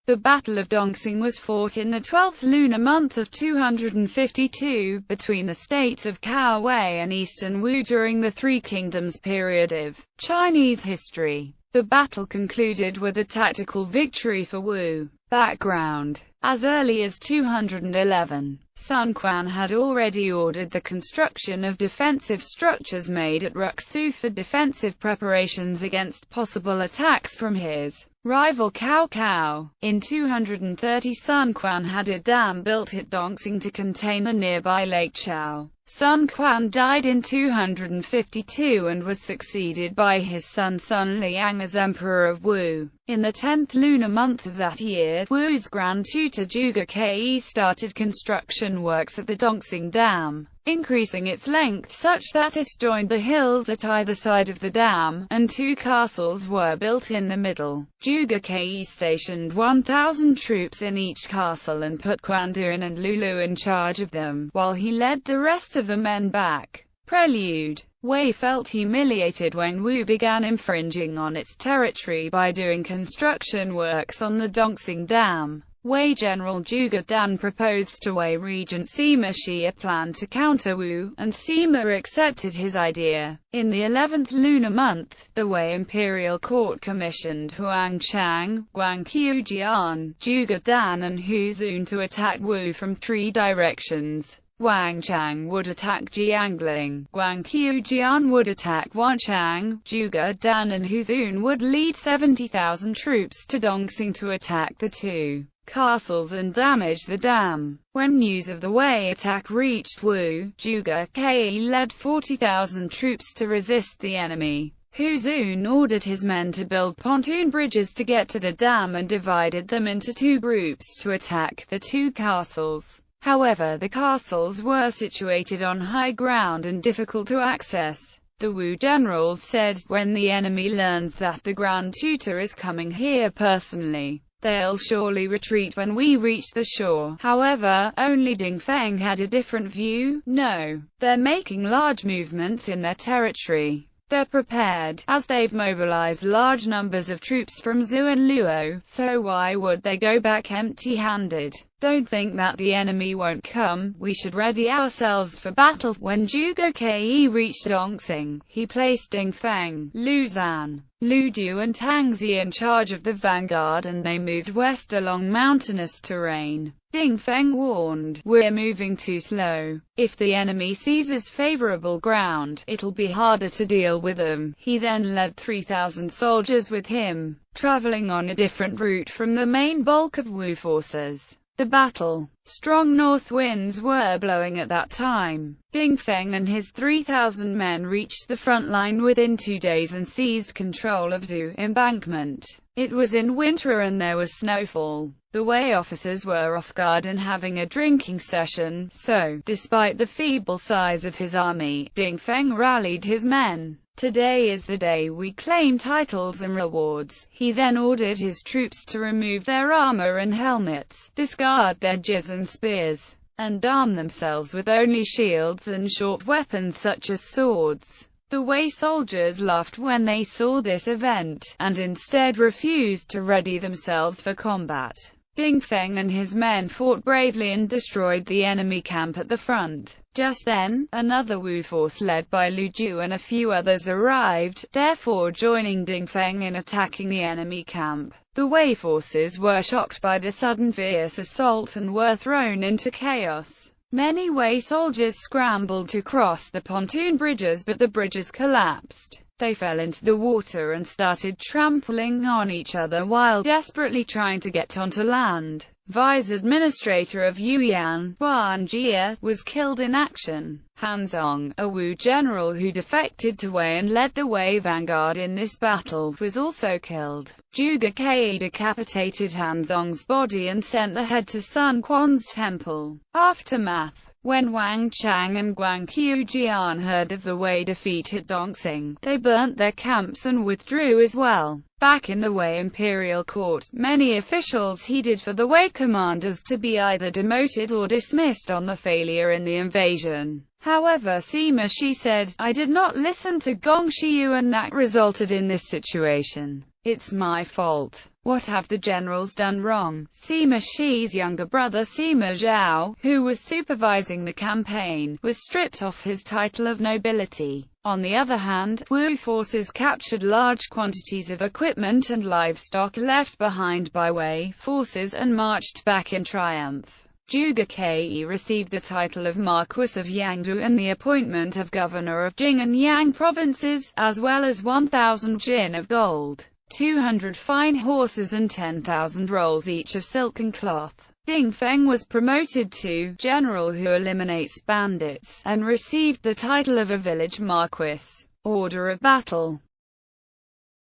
The Battle of Dongxing was fought in the 12th lunar month of 252, between the states of Cao-Wei and Eastern Wu during the Three Kingdoms period of Chinese history. The battle concluded with a tactical victory for Wu. Background: as early as 211, Sun Quan had already ordered the construction of defensive structures made at Ruxu for defensive preparations against possible attacks from his rival Cao Cao. In 230, Sun Quan had a dam built at Dongxing to contain the nearby Lake Chao. Sun Quan died in 252 and was succeeded by his son Sun Liang as Emperor of Wu. In the 10th lunar month of that year, Wu's grand tutor Zhuge Ke started construction works at the Dongxing Dam, increasing its length such that it joined the hills at either side of the dam, and two castles were built in the middle. Zhuge Ke stationed 1,000 troops in each castle and put Quan Duan and Lulu in charge of them, while he led the rest of the men back. Prelude: Wei felt humiliated when Wu began infringing on its territory by doing construction works on the Dongxing Dam. Wei General Zhuge Dan proposed to Wei Regent Sima Shi a plan to counter Wu, and Sima accepted his idea. In the 11th lunar month, the Wei Imperial Court commissioned Huang Chang, Guan Qiujian, Zhuge Dan and Hu Zun to attack Wu from three directions. Wang Chang would attack Jiangling, Guan Qiujian would attack Wanchang, Zhuge Dan and Hu Zun would lead 70,000 troops to Dongxing to attack the two castles and damage the dam. When news of the Wei attack reached Wu, Zhuge Ke led 40,000 troops to resist the enemy. Hu Zun ordered his men to build pontoon bridges to get to the dam and divided them into two groups to attack the two castles. However, the castles were situated on high ground and difficult to access. The Wu generals said, "When the enemy learns that the Grand Tutor is coming here personally, they'll surely retreat when we reach the shore." However, only Ding Feng had a different view. "No, they're making large movements in their territory. They're prepared, as they've mobilized large numbers of troops from Zhou and Luo, so why would they go back empty-handed? Don't think that the enemy won't come, we should ready ourselves for battle." When Zhuge Ke reached Dongxing, he placed Ding Feng, Lu Zan, Lu Du and Tang Zi in charge of the vanguard and they moved west along mountainous terrain. Ding Feng warned, "We're moving too slow. If the enemy seizes favorable ground, it'll be harder to deal with them." He then led 3,000 soldiers with him, traveling on a different route from the main bulk of Wu forces. The battle. Strong north winds were blowing at that time. Ding Feng and his 3,000 men reached the front line within 2 days and seized control of Zhou embankment. It was in winter and there was snowfall. The Wei officers were off guard and having a drinking session, so, despite the feeble size of his army, Ding Feng rallied his men. "Today is the day we claim titles and rewards." He then ordered his troops to remove their armor and helmets, discard their jizz and spears, and arm themselves with only shields and short weapons such as swords. The Wei soldiers laughed when they saw this event, and instead refused to ready themselves for combat. Ding Feng and his men fought bravely and destroyed the enemy camp at the front. Just then, another Wu force led by Lu Ju and a few others arrived, therefore joining Ding Feng in attacking the enemy camp. The Wei forces were shocked by the sudden fierce assault and were thrown into chaos. Many Wei soldiers scrambled to cross the pontoon bridges, but the bridges collapsed. They fell into the water and started trampling on each other while desperately trying to get onto land. Vice Administrator of Yuyan, Huan Jie, was killed in action. Han Zong, a Wu general who defected to Wei and led the Wei vanguard in this battle, was also killed. Zhuge Ke decapitated Han Zong's body and sent the head to Sun Quan's temple. Aftermath. When Wang Chang and Guan Qiujian heard of the Wei defeat at Dongxing, they burnt their camps and withdrew as well. Back in the Wei imperial court, many officials headed for the Wei commanders to be either demoted or dismissed on the failure in the invasion. However, Sima Shi said, "I did not listen to Gong Xiu and that resulted in this situation. It's my fault. What have the generals done wrong?" Sima Shi's younger brother Sima Zhao, who was supervising the campaign, was stripped of his title of nobility. On the other hand, Wu forces captured large quantities of equipment and livestock left behind by Wei forces and marched back in triumph. Zhuge Ke received the title of Marquis of Yangdu and the appointment of governor of Jing and Yang provinces, as well as 1,000 jin of gold, 200 fine horses and 10,000 rolls each of silk and cloth. Ding Feng was promoted to general who eliminates bandits, and received the title of a village marquis. Order of battle.